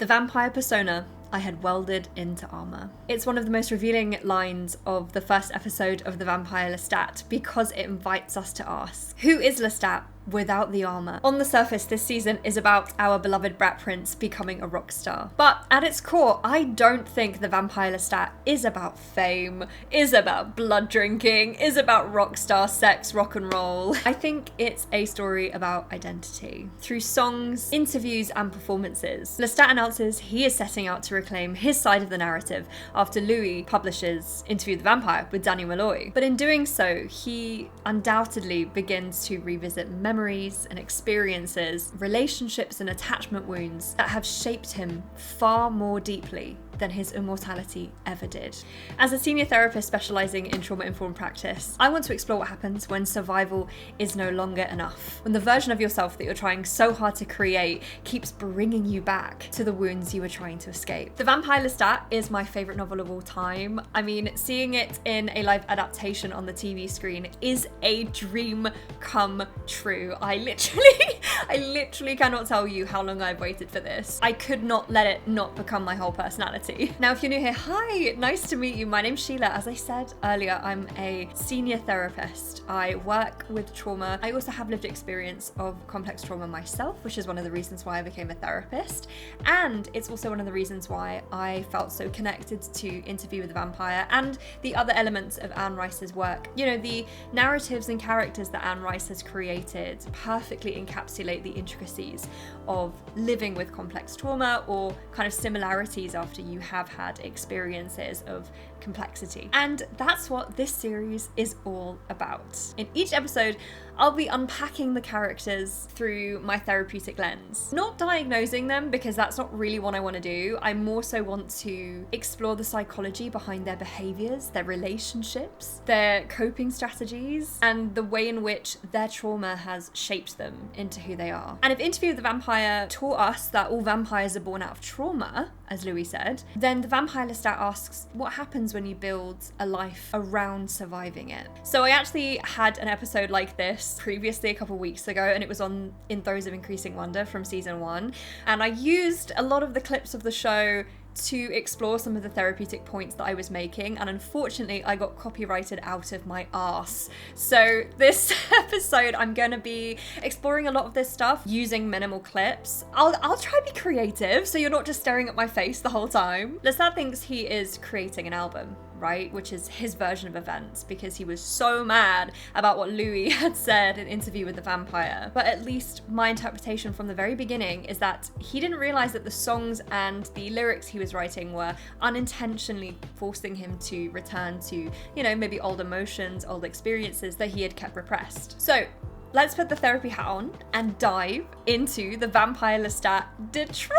The vampire persona I had welded into armour. It's one of the most revealing lines of the first episode of The Vampire Lestat because it invites us to ask, who is Lestat without the armour? On the surface, this season is about our beloved brat prince becoming a rock star. But at its core, I don't think The Vampire Lestat is about fame, is about blood drinking, is about rock star sex, rock and roll. I think it's a story about identity. Through songs, interviews and performances, Lestat announces he is setting out to reclaim his side of the narrative after Louis publishes Interview with the Vampire with Daniel Molloy. But in doing so, he undoubtedly begins to revisit memories and experiences, relationships and attachment wounds that have shaped him far more deeply than his immortality ever did. As a senior therapist specialising in trauma-informed practice, I want to explore what happens when survival is no longer enough, when the version of yourself that you're trying so hard to create keeps bringing you back to the wounds you were trying to escape. The Vampire Lestat is my favourite novel of all time. I mean, seeing it in a live adaptation on the TV screen is a dream come true. I literally cannot tell you how long I've waited for this. I could not let it not become my whole personality. Now, if you're new here, hi, nice to meet you. My name's Sheila. As I said earlier, I'm a senior therapist. I work with trauma. I also have lived experience of complex trauma myself, which is one of the reasons why I became a therapist. And it's also one of the reasons why I felt so connected to Interview with the Vampire and the other elements of Anne Rice's work. You know, the narratives and characters that Anne Rice has created perfectly encapsulate the intricacies of living with complex trauma or kind of similarities after you have had experiences of complexity. And that's what this series is all about. In each episode, I'll be unpacking the characters through my therapeutic lens. Not diagnosing them, because that's not really what I want to do. I more so want to explore the psychology behind their behaviours, their relationships, their coping strategies, and the way in which their trauma has shaped them into who they are. And if Interview with the Vampire taught us that all vampires are born out of trauma, as Louis said, then The Vampire Lestat asks, what happens when you build a life around surviving it? So I actually had an episode like this previously a couple of weeks ago, and it was on In Throes of Increasing Wonder from season 1. And I used a lot of the clips of the show to explore some of the therapeutic points that I was making, and unfortunately I got copyrighted out of my arse. So this episode I'm going to be exploring a lot of this stuff using minimal clips. I'll try to be creative so you're not just staring at my face the whole time. Lestat thinks he is creating an album, right? Which is his version of events, because he was so mad about what Louis had said in Interview with the Vampire. But at least my interpretation from the very beginning is that he didn't realize that the songs and the lyrics he was writing were unintentionally forcing him to return to, you know, maybe old emotions, old experiences that he had kept repressed. So let's put the therapy hat on and dive into The Vampire Lestat Detroit!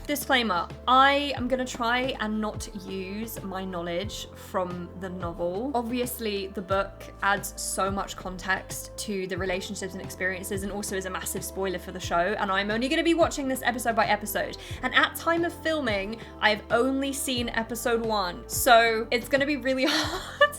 Disclaimer, I am going to try and not use my knowledge from the novel. Obviously, the book adds so much context to the relationships and experiences, and also is a massive spoiler for the show, and I'm only going to be watching this episode by episode. And at time of filming, I've only seen episode 1, so it's going to be really hard.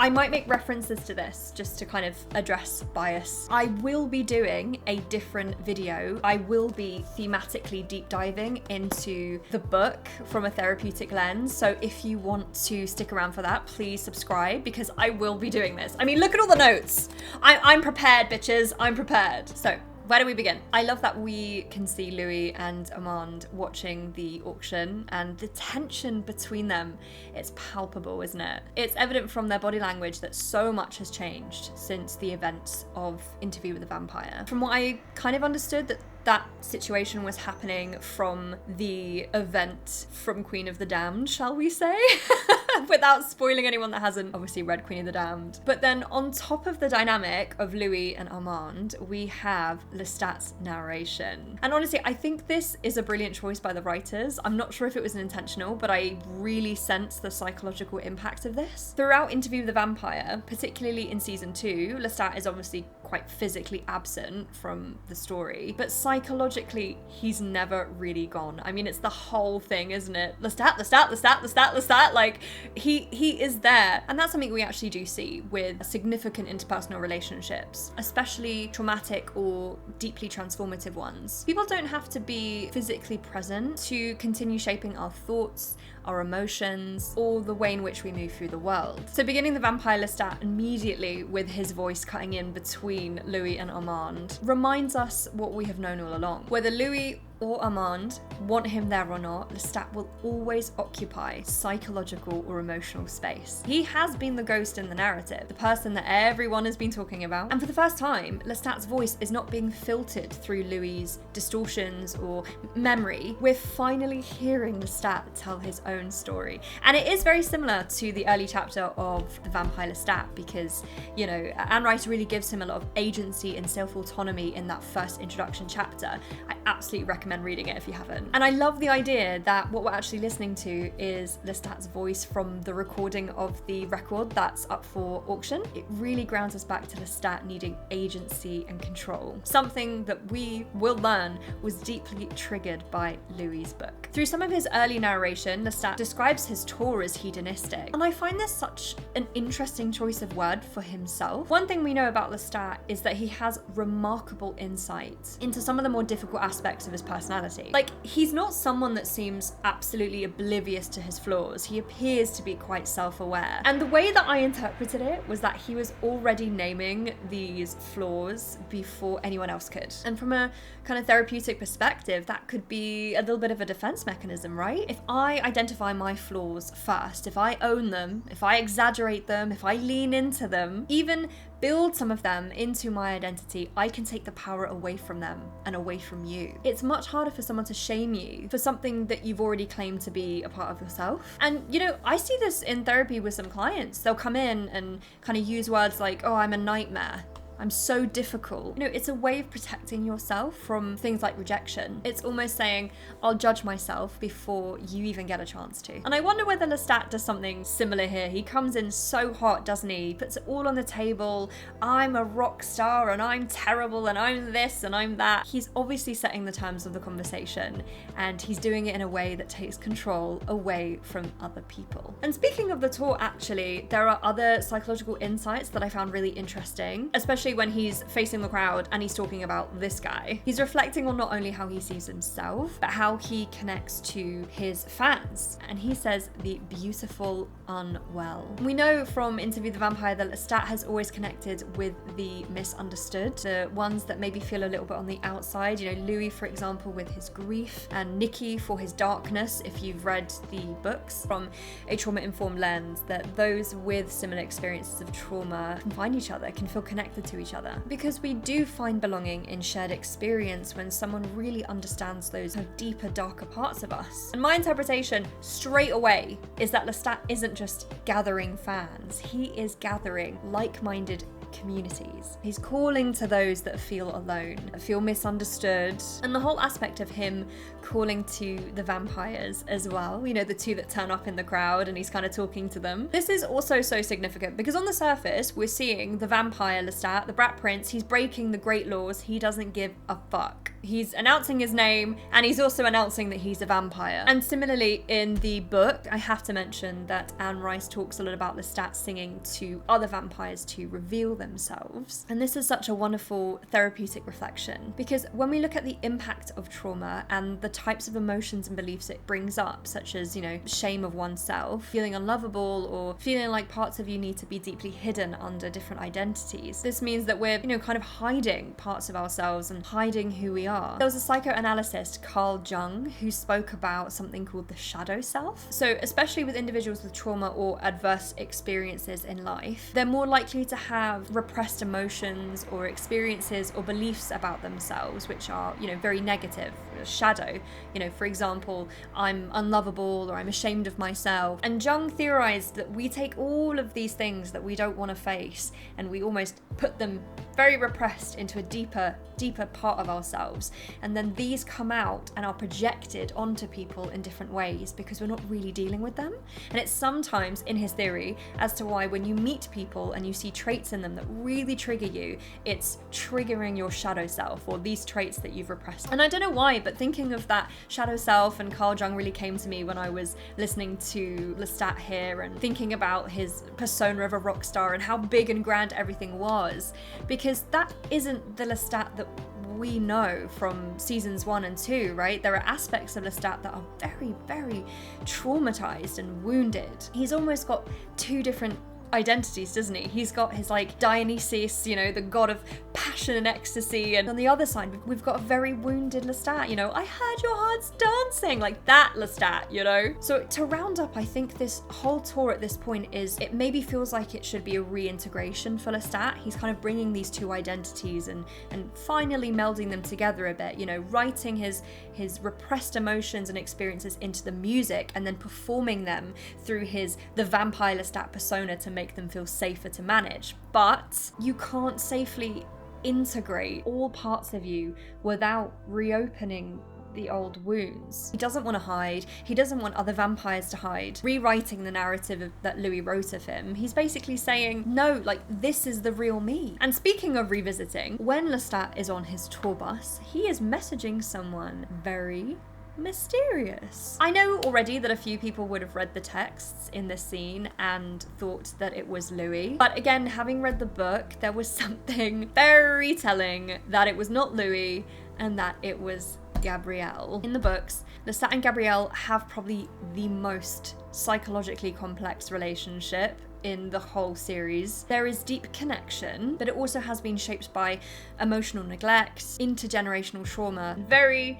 I might make references to this just to kind of address bias. I will be doing a different video. I will be thematically deep diving into the book from a therapeutic lens. So if you want to stick around for that, please subscribe, because I will be doing this. I mean, look at all the notes. I'm prepared, bitches. I'm prepared. So where do we begin? I love that we can see Louis and Armand watching the auction, and the tension between them, it's palpable, isn't it? It's evident from their body language that so much has changed since the events of Interview with the Vampire. From what I kind of understood, that situation was happening from the event from Queen of the Damned, shall we say? Without spoiling anyone that hasn't obviously read Queen of the Damned. But then on top of the dynamic of Louis and Armand, we have Lestat's narration. And honestly, I think this is a brilliant choice by the writers. I'm not sure if it was intentional, but I really sense the psychological impact of this. Throughout Interview with the Vampire, particularly in season 2, Lestat is obviously quite physically absent from the story, but psychologically he's never really gone. I mean, it's the whole thing, isn't it? Lestat, like he is there. And that's something we actually do see with significant interpersonal relationships, especially traumatic or deeply transformative ones. People don't have to be physically present to continue shaping our thoughts, our emotions, or the way in which we move through the world. So beginning the vampire Lestat immediately with his voice cutting in between Louis and Armand reminds us what we have known all along. Whether Louis or Armand want him there or not, Lestat will always occupy psychological or emotional space. He has been the ghost in the narrative, the person that everyone has been talking about. And for the first time, Lestat's voice is not being filtered through Louis's distortions or memory. We're finally hearing Lestat tell his own story. And it is very similar to the early chapter of the vampire Lestat because, you know, Anne Rice really gives him a lot of agency and self-autonomy in that first introduction chapter. I absolutely recommend reading it if you haven't. And I love the idea that what we're actually listening to is Lestat's voice from the recording of the record that's up for auction. It really grounds us back to Lestat needing agency and control, something that we will learn was deeply triggered by Louis's book. Through some of his early narration, Lestat describes his tour as hedonistic, and I find this such an interesting choice of word for himself. One thing we know about Lestat is that he has remarkable insight into some of the more difficult aspects of his personality. Like, he's not someone that seems absolutely oblivious to his flaws. He appears to be quite self-aware. And the way that I interpreted it was that he was already naming these flaws before anyone else could. And from a kind of therapeutic perspective, that could be a little bit of a defense mechanism, right? If I identify my flaws first, if I own them, if I exaggerate them, if I lean into them, even build some of them into my identity, I can take the power away from them and away from you. It's much harder for someone to shame you for something that you've already claimed to be a part of yourself. And, you know, I see this in therapy with some clients. They'll come in and kind of use words like, oh, I'm a nightmare. I'm so difficult. You know, it's a way of protecting yourself from things like rejection. It's almost saying, I'll judge myself before you even get a chance to. And I wonder whether Lestat does something similar here. He comes in so hot, doesn't he? He puts it all on the table. I'm a rock star and I'm terrible and I'm this and I'm that. He's obviously setting the terms of the conversation, and he's doing it in a way that takes control away from other people. And speaking of the tour, actually, there are other psychological insights that I found really interesting, especially when he's facing the crowd and he's talking about this guy. He's reflecting on not only how he sees himself, but how he connects to his fans. And he says the beautiful unwell. We know from Interview the Vampire that Lestat has always connected with the misunderstood, the ones that maybe feel a little bit on the outside. You know, Louis, for example, with his grief, and Nikki for his darkness, if you've read the books from a trauma-informed lens, that those with similar experiences of trauma can find each other, can feel connected to each other. Because we do find belonging in shared experience when someone really understands those kind of deeper, darker parts of us. And my interpretation straight away is that Lestat isn't just gathering fans, he is gathering like-minded communities. He's calling to those that feel alone, that feel misunderstood, and the whole aspect of him calling to the vampires as well, you know, the two that turn up in the crowd and he's kind of talking to them. This is also so significant because on the surface we're seeing the vampire Lestat, the Brat Prince, he's breaking the great laws, he doesn't give a fuck. He's announcing his name and he's also announcing that he's a vampire. And similarly in the book, I have to mention that Anne Rice talks a lot about Lestat singing to other vampires to reveal themselves. And this is such a wonderful therapeutic reflection because when we look at the impact of trauma and the types of emotions and beliefs it brings up, such as, you know, shame of oneself, feeling unlovable, or feeling like parts of you need to be deeply hidden under different identities, this means that we're, you know, kind of hiding parts of ourselves and hiding who we are. There was a psychoanalyst, Carl Jung, who spoke about something called the shadow self. So especially with individuals with trauma or adverse experiences in life, they're more likely to have repressed emotions or experiences or beliefs about themselves which are, you know, very negative, a shadow. You know, for example, I'm unlovable or I'm ashamed of myself. And Jung theorized that we take all of these things that we don't want to face and we almost put them very repressed into a deeper part of ourselves. And then these come out and are projected onto people in different ways because we're not really dealing with them. And it's sometimes, in his theory, as to why when you meet people and you see traits in them that really trigger you, it's triggering your shadow self or these traits that you've repressed. And I don't know why, but thinking of that shadow self and Carl Jung really came to me when I was listening to Lestat here and thinking about his persona of a rock star and how big and grand everything was, because that isn't the Lestat that we know from seasons 1 and 2, right? There are aspects of Lestat that are very, very traumatized and wounded. He's almost got two different identities, doesn't he? He's got his like Dionysus, you know, the god of passion and ecstasy, and on the other side we've got a very wounded Lestat, you know, I heard your heart's dancing, like that Lestat, you know? So to round up, I think this whole tour at this point is, it maybe feels like it should be a reintegration for Lestat. He's kind of bringing these two identities and finally melding them together a bit, you know, writing his repressed emotions and experiences into the music and then performing them through the vampire Lestat persona to make them feel safer to manage. But you can't safely integrate all parts of you without reopening the old wounds. He doesn't want to hide. He doesn't want other vampires to hide. Rewriting the narrative that Louis wrote of him, he's basically saying, no, like, this is the real me. And speaking of revisiting, when Lestat is on his tour bus, he is messaging someone very mysterious. I know already that a few people would have read the texts in this scene and thought that it was Louis, but again, having read the book, there was something very telling that it was not Louis and that it was Gabrielle. In the books, Lestat and Gabrielle have probably the most psychologically complex relationship in the whole series. There is deep connection, but it also has been shaped by emotional neglect, intergenerational trauma, very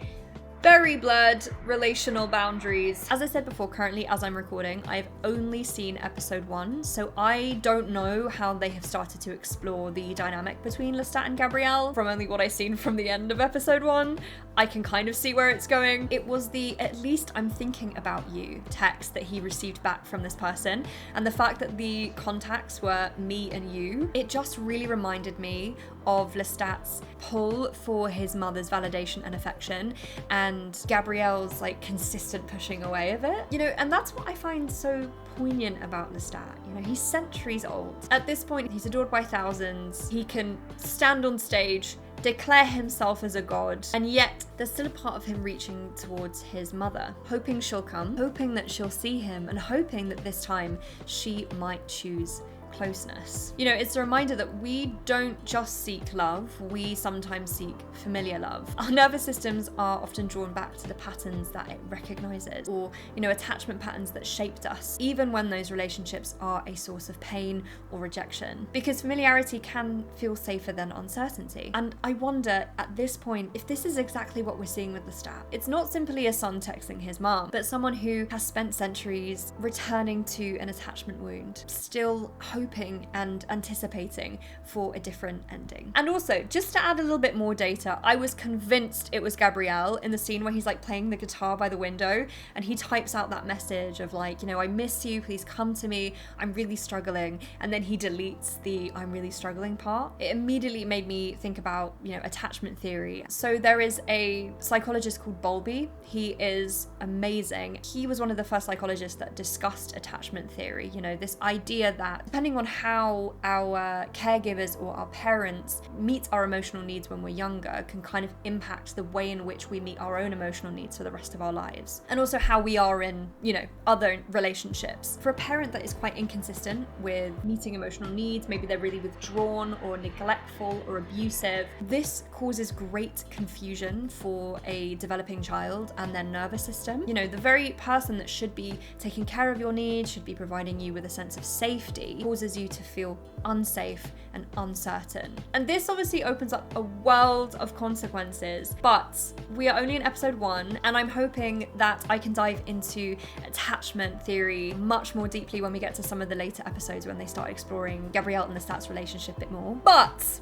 blurred relational boundaries. As I said before, currently as I'm recording, I've only seen episode 1, so I don't know how they have started to explore the dynamic between Lestat and Gabrielle. From only what I've seen from the end of episode 1, I can kind of see where it's going. It was the "at least I'm thinking about you" text that he received back from this person, and the fact that the contacts were me and you, it just really reminded me of Lestat's pull for his mother's validation and affection, and Gabrielle's like consistent pushing away of it, you know. And that's what I find so poignant about Lestat. You know, he's centuries old. At this point, he's adored by thousands. He can stand on stage, declare himself as a god, and yet there's still a part of him reaching towards his mother, hoping she'll come, hoping that she'll see him, and hoping that this time she might choose closeness. You know, it's a reminder that we don't just seek love, we sometimes seek familiar love. Our nervous systems are often drawn back to the patterns that it recognizes, or, you know, attachment patterns that shaped us, even when those relationships are a source of pain or rejection, because familiarity can feel safer than uncertainty. And I wonder at this point if this is exactly what we're seeing with Lestat. It's not simply a son texting his mom, but someone who has spent centuries returning to an attachment wound, still hoping and anticipating for a different ending. And also, just to add a little bit more data, I was convinced it was Gabrielle in the scene where he's like playing the guitar by the window and he types out that message of like, you know, I miss you, please come to me, I'm really struggling, and then he deletes the I'm really struggling part. It immediately made me think about, you know, attachment theory. So there is a psychologist called Bowlby. He is amazing. He was one of the first psychologists that discussed attachment theory, you know, this idea that depending on how our caregivers or our parents meet our emotional needs when we're younger can kind of impact the way in which we meet our own emotional needs for the rest of our lives. And also how we are in, you know, other relationships. For a parent that is quite inconsistent with meeting emotional needs, maybe they're really withdrawn or neglectful or abusive, this causes great confusion for a developing child and their nervous system. You know, the very person that should be taking care of your needs, should be providing you with a sense of safety, causes you to feel unsafe and uncertain. And this obviously opens up a world of consequences, but we are only in episode 1, and I'm hoping that I can dive into attachment theory much more deeply when we get to some of the later episodes when they start exploring Gabrielle and Lestat's relationship a bit more. But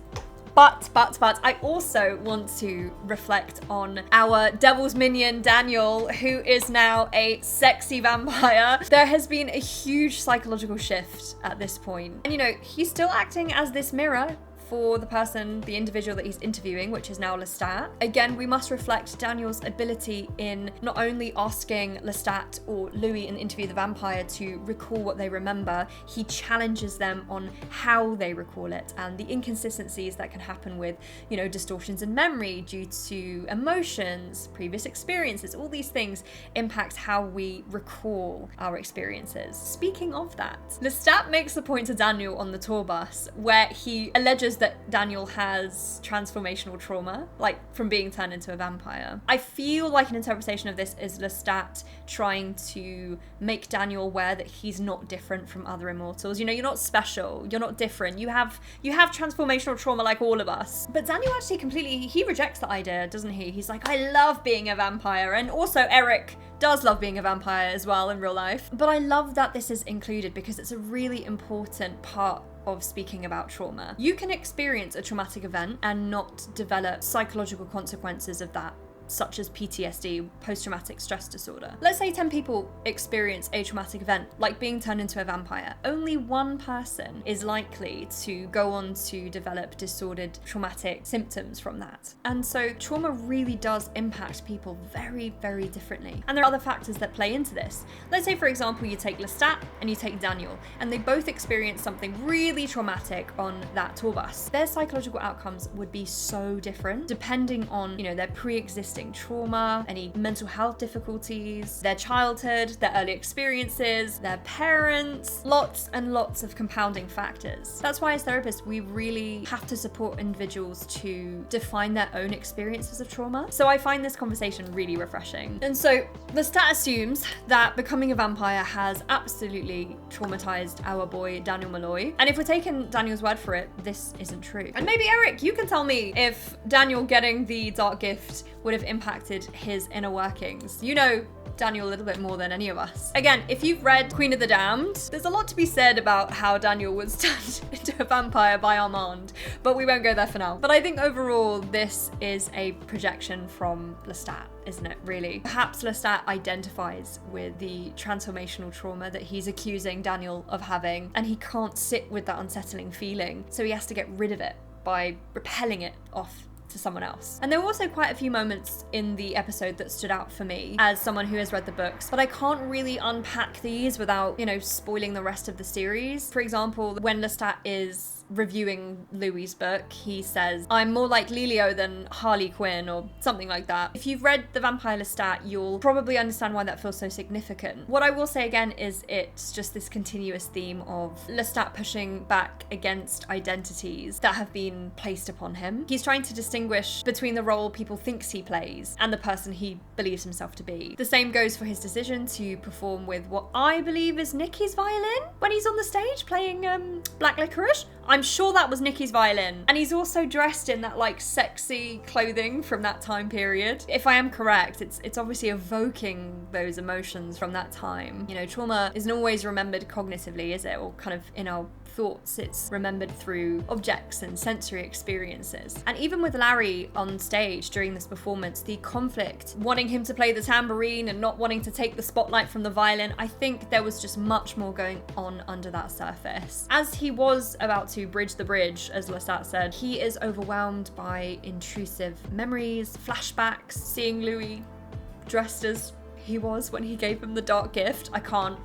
But I also want to reflect on our devil's minion, Daniel, who is now a sexy vampire. There has been a huge psychological shift at this point. And you know, he's still acting as this mirror for the individual that he's interviewing, which is now Lestat. Again, we must reflect Daniel's ability in not only asking Lestat or Louis in Interview the Vampire to recall what they remember, he challenges them on how they recall it and the inconsistencies that can happen with, you know, distortions in memory due to emotions, previous experiences. All these things impact how we recall our experiences. Speaking of that, Lestat makes a point to Daniel on the tour bus where he alleges that Daniel has transformational trauma, like from being turned into a vampire. I feel like an interpretation of this is Lestat trying to make Daniel aware that he's not different from other immortals. You know, you're not special, you're not different. You have transformational trauma like all of us. But Daniel actually he rejects the idea, doesn't he? He's like, I love being a vampire. And also Eric does love being a vampire as well in real life. But I love that this is included because it's a really important part of speaking about trauma. You can experience a traumatic event and not develop psychological consequences of that, such as PTSD, post-traumatic stress disorder. Let's say 10 people experience a traumatic event, like being turned into a vampire. Only one person is likely to go on to develop disordered traumatic symptoms from that. And so trauma really does impact people very, very differently. And there are other factors that play into this. Let's say, for example, you take Lestat and you take Daniel, and they both experience something really traumatic on that tour bus. Their psychological outcomes would be so different depending on, you know, their pre-existing trauma, any mental health difficulties, their childhood, their early experiences, their parents, lots and lots of compounding factors. That's why as therapists, we really have to support individuals to define their own experiences of trauma. So I find this conversation really refreshing. And so Lestat assumes that becoming a vampire has absolutely traumatized our boy Daniel Molloy. And if we're taking Daniel's word for it, this isn't true. And maybe Eric, you can tell me if Daniel getting the dark gift would have impacted his inner workings. You know Daniel a little bit more than any of us. Again, if you've read Queen of the Damned, there's a lot to be said about how Daniel was turned into a vampire by Armand, but we won't go there for now. But I think overall, this is a projection from Lestat, isn't it, really? Perhaps Lestat identifies with the transformational trauma that he's accusing Daniel of having, and he can't sit with that unsettling feeling, so he has to get rid of it by repelling it off to someone else. And there were also quite a few moments in the episode that stood out for me as someone who has read the books, but I can't really unpack these without, you know, spoiling the rest of the series. For example, when Lestat is reviewing Louis's book, he says, I'm more like Lelio than Harley Quinn, or something like that. If you've read The Vampire Lestat, you'll probably understand why that feels so significant. What I will say again is it's just this continuous theme of Lestat pushing back against identities that have been placed upon him. He's trying to distinguish between the role people thinks he plays and the person he believes himself to be. The same goes for his decision to perform with what I believe is Nikki's violin when he's on the stage playing Black Licorice. I'm sure that was Nikki's violin. And he's also dressed in that like sexy clothing from that time period. If I am correct, it's obviously evoking those emotions from that time. You know, trauma isn't always remembered cognitively, is it? Or kind of in our thoughts. It's remembered through objects and sensory experiences. And even with Larry on stage during this performance, the conflict, wanting him to play the tambourine and not wanting to take the spotlight from the violin, I think there was just much more going on under that surface. As he was about to bridge the bridge, as Lestat said, he is overwhelmed by intrusive memories, flashbacks, seeing Louis dressed as he was when he gave him the dark gift. I can't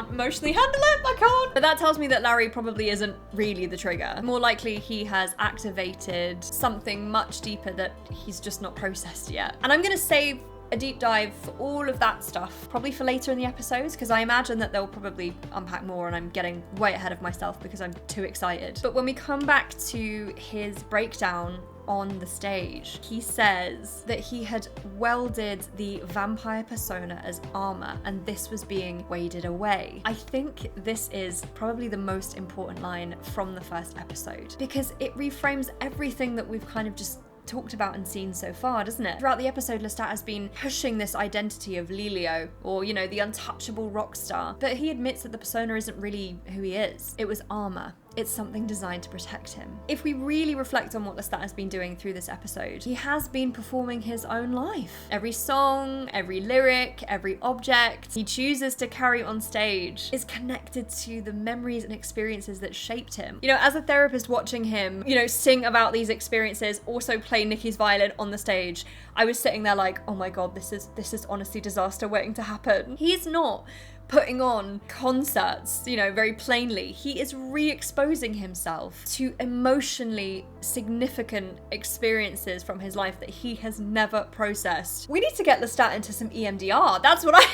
emotionally handle it, I can't. But that tells me that Larry probably isn't really the trigger. More likely he has activated something much deeper that he's just not processed yet. And I'm gonna save a deep dive for all of that stuff, probably for later in the episodes, because I imagine that they'll probably unpack more and I'm getting way ahead of myself because I'm too excited. But when we come back to his breakdown on the stage, he says that he had welded the vampire persona as armour and this was being waded away. I think this is probably the most important line from the first episode because it reframes everything that we've kind of just talked about and seen so far, doesn't it? Throughout the episode, Lestat has been pushing this identity of Lelio, or, the untouchable rock star, but he admits that the persona isn't really who he is. It was armour. it's something designed to protect him. If we really reflect on what Lestat has been doing through this episode, he has been performing his own life. Every song, every lyric, every object he chooses to carry on stage is connected to the memories and experiences that shaped him. You know, as a therapist watching him, you know, sing about these experiences, also play Nikki's violin on the stage, I was sitting there like, oh my god, this is honestly disaster waiting to happen. He's not putting on concerts, you know, very plainly. He is re-exposing himself to emotionally significant experiences from his life that he has never processed. We need to get Lestat into some EMDR. That's what I...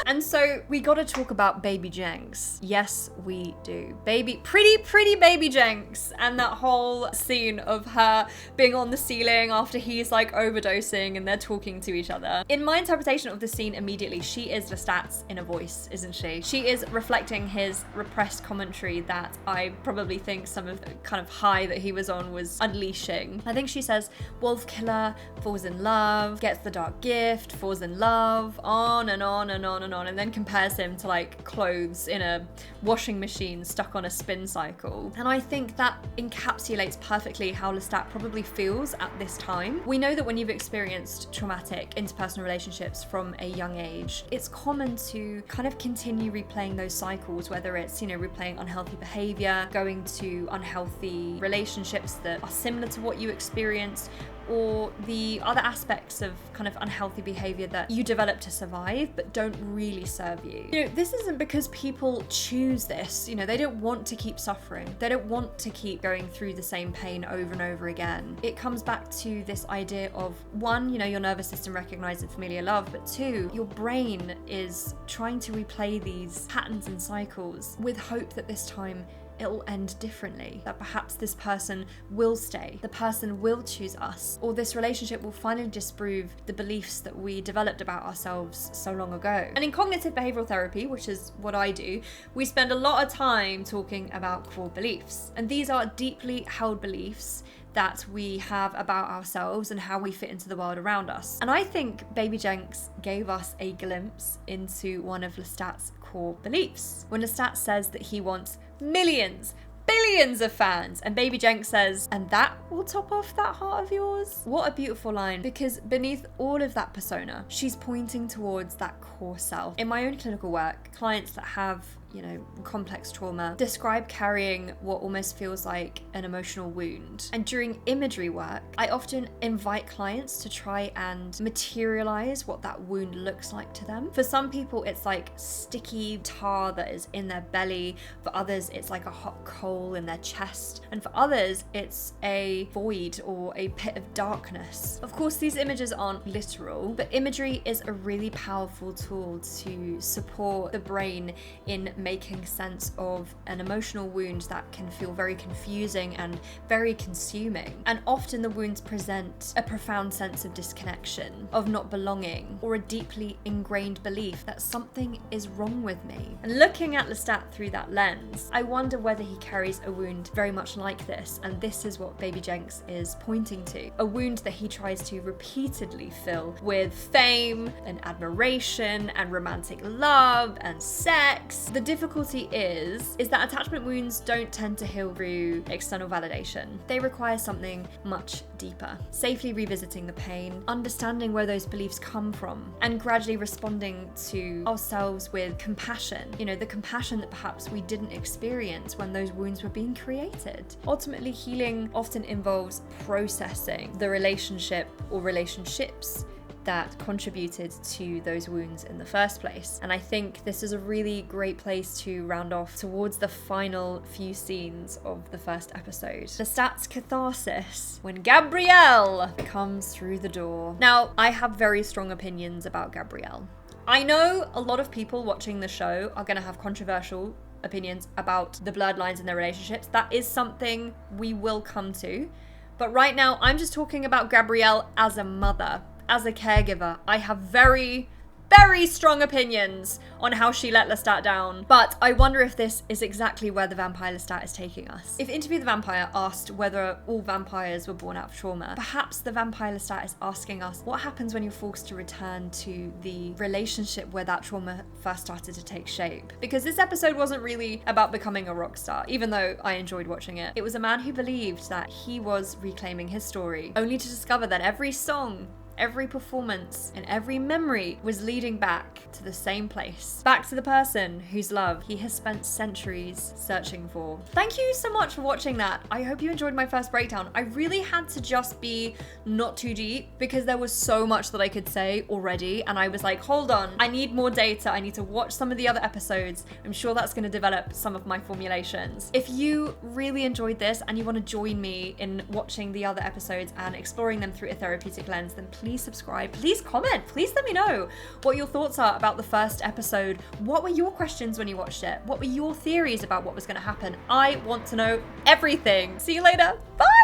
And so we gotta talk about baby Jenks. Yes, we do. Pretty baby Jenks. And that whole scene of her being on the ceiling after he's like overdosing and they're talking to each other. In my interpretation of the scene immediately, she is Lestat's inner voice, isn't she? She is reflecting his repressed commentary that I probably think some of the kind of high that he was on was unleashing. I think she says, wolf killer, falls in love, gets the dark gift, falls in love, on and on and on and on, and then compares him to like clothes in a washing machine stuck on a spin cycle. And I think that encapsulates perfectly how Lestat probably feels at this time. We know that when you've experienced traumatic interpersonal relationships from a young age, it's common to kind of continue replaying those cycles, whether it's, you know, replaying unhealthy behavior, going to unhealthy relationships that are similar to what you experienced, or the other aspects of kind of unhealthy behavior that you develop to survive but don't really serve you. You know, this isn't because people choose this, you know, they don't want to keep suffering. They don't want to keep going through the same pain over and over again. It comes back to this idea of, one, you know, your nervous system recognizing familiar love, but two, your brain is trying to replay these patterns and cycles with hope that this time it'll end differently, that perhaps this person will stay, the person will choose us, or this relationship will finally disprove the beliefs that we developed about ourselves so long ago. And in cognitive behavioral therapy, which is what I do, we spend a lot of time talking about core beliefs. And these are deeply held beliefs that we have about ourselves and how we fit into the world around us. And I think Baby Jenks gave us a glimpse into one of Lestat's core beliefs. When Lestat says that he wants millions, billions of fans, and Baby Jenks says, and that will top off that heart of yours. What a beautiful line, because beneath all of that persona, she's pointing towards that core self. In my own clinical work, clients that have, you know, complex trauma describe carrying what almost feels like an emotional wound. And during imagery work, I often invite clients to try and materialize what that wound looks like to them. For some people, it's like sticky tar that is in their belly. For others, it's like a hot coal in their chest. And for others, it's a void or a pit of darkness. Of course, these images aren't literal, but imagery is a really powerful tool to support the brain in making sense of an emotional wound that can feel very confusing and very consuming. And often the wounds present a profound sense of disconnection, of not belonging, or a deeply ingrained belief that something is wrong with me. And looking at Lestat through that lens, I wonder whether he carries a wound very much like this, and this is what Baby Jenks is pointing to. A wound that he tries to repeatedly fill with fame and admiration and romantic love and sex. The difficulty is that attachment wounds don't tend to heal through external validation. They require something much deeper. Safely revisiting the pain, understanding where those beliefs come from, and gradually responding to ourselves with compassion. You know, the compassion that perhaps we didn't experience when those wounds were being created. Ultimately, healing often involves processing the relationship or relationships that contributed to those wounds in the first place. And I think this is a really great place to round off towards the final few scenes of the first episode. Lestat's catharsis when Gabrielle comes through the door. Now, I have very strong opinions about Gabrielle. I know a lot of people watching the show are gonna have controversial opinions about the blurred lines in their relationships. That is something we will come to. But right now, I'm just talking about Gabrielle as a mother. As a caregiver, I have very, very strong opinions on how she let Lestat down, but I wonder if this is exactly where the vampire Lestat is taking us. If Interview the Vampire asked whether all vampires were born out of trauma, perhaps the vampire Lestat is asking us what happens when you're forced to return to the relationship where that trauma first started to take shape. Because this episode wasn't really about becoming a rock star, even though I enjoyed watching it. It was a man who believed that he was reclaiming his story, only to discover that every song, every performance, and every memory was leading back to the same place. Back to the person whose love he has spent centuries searching for. Thank you so much for watching that. I hope you enjoyed my first breakdown. I really had to just be not too deep because there was so much that I could say already, and I was like, hold on, I need more data. I need to watch some of the other episodes. I'm sure that's going to develop some of my formulations. If you really enjoyed this and you want to join me in watching the other episodes and exploring them through a therapeutic lens, then please subscribe, please comment, please let me know what your thoughts are about the first episode. What were your questions when you watched it? What were your theories about what was going to happen? I want to know everything. See you later. Bye!